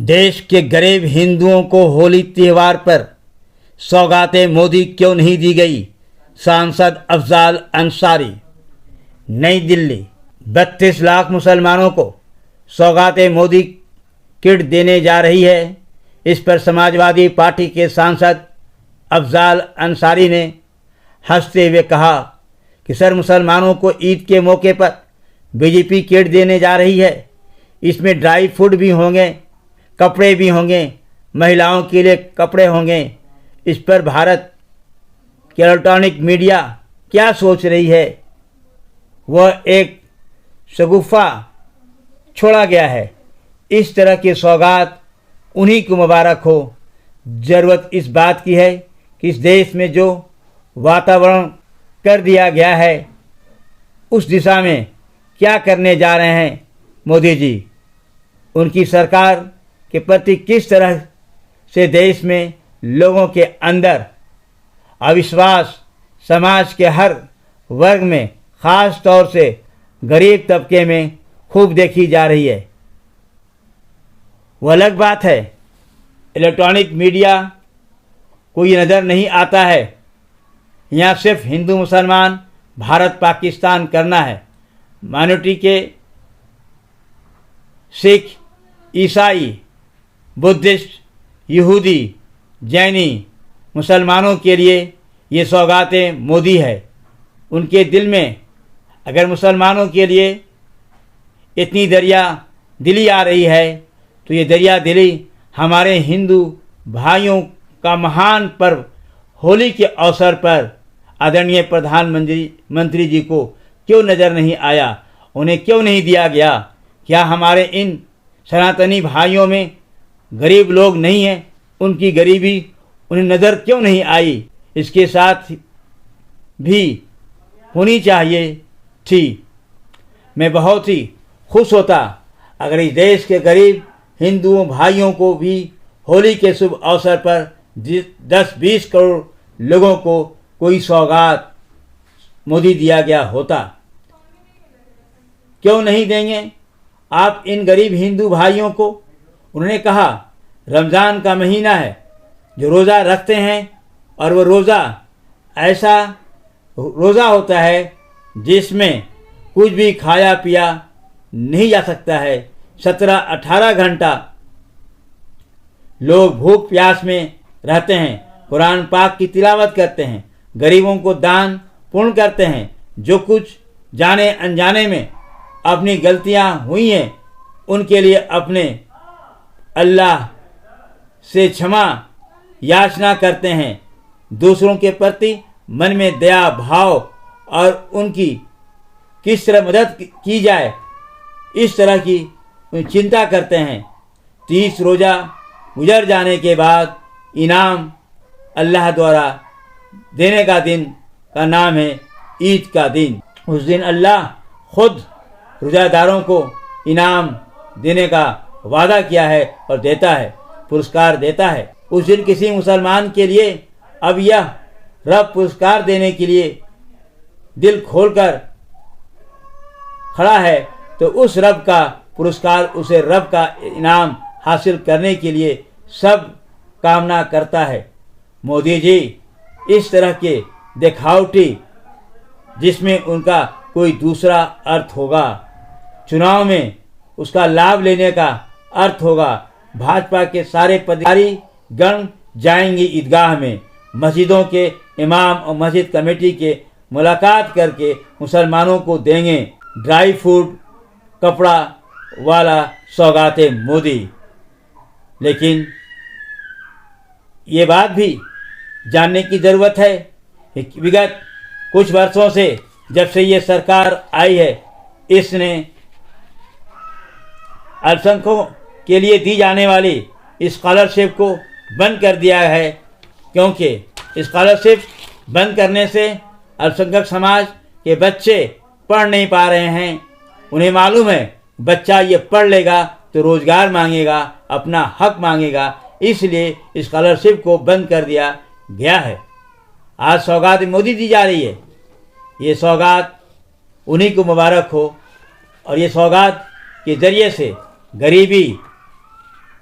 देश के गरीब हिंदुओं को होली त्यौहार पर सौगातें मोदी क्यों नहीं दी गई? सांसद अफजाल अंसारी। नई दिल्ली। 32 लाख मुसलमानों को सौगातें मोदी किट देने जा रही है। इस पर समाजवादी पार्टी के सांसद अफजाल अंसारी ने हंसते हुए कहा कि सर, मुसलमानों को ईद के मौके पर बीजेपी किट देने जा रही है। इसमें ड्राई फ्रूट भी होंगे, कपड़े भी होंगे, महिलाओं के लिए कपड़े होंगे। इस पर भारत की इलेक्ट्रॉनिक मीडिया क्या सोच रही है? वह एक शगुफा छोड़ा गया है। इस तरह की सौगात उन्हीं को मुबारक हो। ज़रूरत इस बात की है कि इस देश में जो वातावरण कर दिया गया है उस दिशा में क्या करने जा रहे हैं मोदी जी। उनकी सरकार के प्रति किस तरह से देश में लोगों के अंदर अविश्वास समाज के हर वर्ग में, ख़ास तौर से गरीब तबके में खूब देखी जा रही है। वह अलग बात है, इलेक्ट्रॉनिक मीडिया को ये नज़र नहीं आता है। यहाँ सिर्फ हिंदू मुसलमान, भारत पाकिस्तान करना है। माइनॉरिटी के सिख, ईसाई, बुद्धिस्ट, यहूदी, जैनी मुसलमानों के लिए ये सौगातें मोदी है। उनके दिल में अगर मुसलमानों के लिए इतनी दरिया दिली आ रही है तो ये दरिया दिली हमारे हिंदू भाइयों का महान पर्व होली के अवसर पर आदरणीय प्रधानमंत्री जी को क्यों नज़र नहीं आया? उन्हें क्यों नहीं दिया गया? क्या हमारे इन सनातनी भाइयों में गरीब लोग नहीं हैं? उनकी गरीबी उन्हें नज़र क्यों नहीं आई? इसके साथ भी होनी चाहिए थी। मैं बहुत ही खुश होता अगर इस देश के गरीब हिंदुओं भाइयों को भी होली के शुभ अवसर पर 10-20 करोड़ लोगों को कोई सौगात मोदी दिया गया होता। क्यों नहीं देंगे आप इन गरीब हिंदू भाइयों को? उन्होंने कहा रमज़ान का महीना है, जो रोज़ा रखते हैं, और वो रोज़ा ऐसा रोज़ा होता है जिसमें कुछ भी खाया पिया नहीं जा सकता है। 17-18 घंटा लोग भूख प्यास में रहते हैं, कुरान पाक की तिलावत करते हैं, गरीबों को दान पुण्य करते हैं। जो कुछ जाने अनजाने में अपनी गलतियां हुई हैं उनके लिए अपने अल्लाह से क्षमा याचना करते हैं। दूसरों के प्रति मन में दया भाव और उनकी किस तरह मदद की जाए इस तरह की चिंता करते हैं। 30 रोज़ा गुजर जाने के बाद इनाम अल्लाह द्वारा देने का दिन का नाम है ईद का दिन। उस दिन अल्लाह खुद रोज़ादारों को इनाम देने का वादा किया है और देता है, पुरस्कार देता है। उस दिन किसी मुसलमान के लिए अब यह रब पुरस्कार देने के लिए दिल खोलकर खड़ा है तो उस रब का पुरस्कार, उसे रब का इनाम हासिल करने के लिए सब कामना करता है। मोदी जी इस तरह के दिखावटी जिसमें उनका कोई दूसरा अर्थ होगा, चुनाव में उसका लाभ लेने का अर्थ होगा। भाजपा के सारे पदाधिकारी गण जाएंगे ईदगाह में, मस्जिदों के इमाम और मस्जिद कमेटी के मुलाकात करके मुसलमानों को देंगे ड्राई फ्रूट कपड़ा वाला सौगातें मोदी। लेकिन ये बात भी जानने की ज़रूरत है कि विगत कुछ वर्षों से जब से ये सरकार आई है इसने अल्पसंख्यकों के लिए दी जाने वाली स्कॉलरशिप को बंद कर दिया है, क्योंकि स्कॉलरशिप बंद करने से अल्पसंख्यक समाज के बच्चे पढ़ नहीं पा रहे हैं। उन्हें मालूम है बच्चा ये पढ़ लेगा तो रोज़गार मांगेगा, अपना हक मांगेगा, इसलिए स्कॉलरशिप को बंद कर दिया गया है। आज सौगात मोदी दी जा रही है। ये सौगात उन्हीं को मुबारक हो और ये सौगात के ज़रिए से गरीबी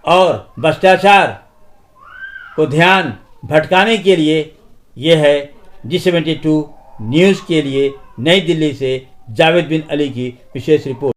और भ्रष्टाचार को ध्यान भटकाने के लिए यह है G72 न्यूज़ के लिए नई दिल्ली से जावेद बिन अली की विशेष रिपोर्ट।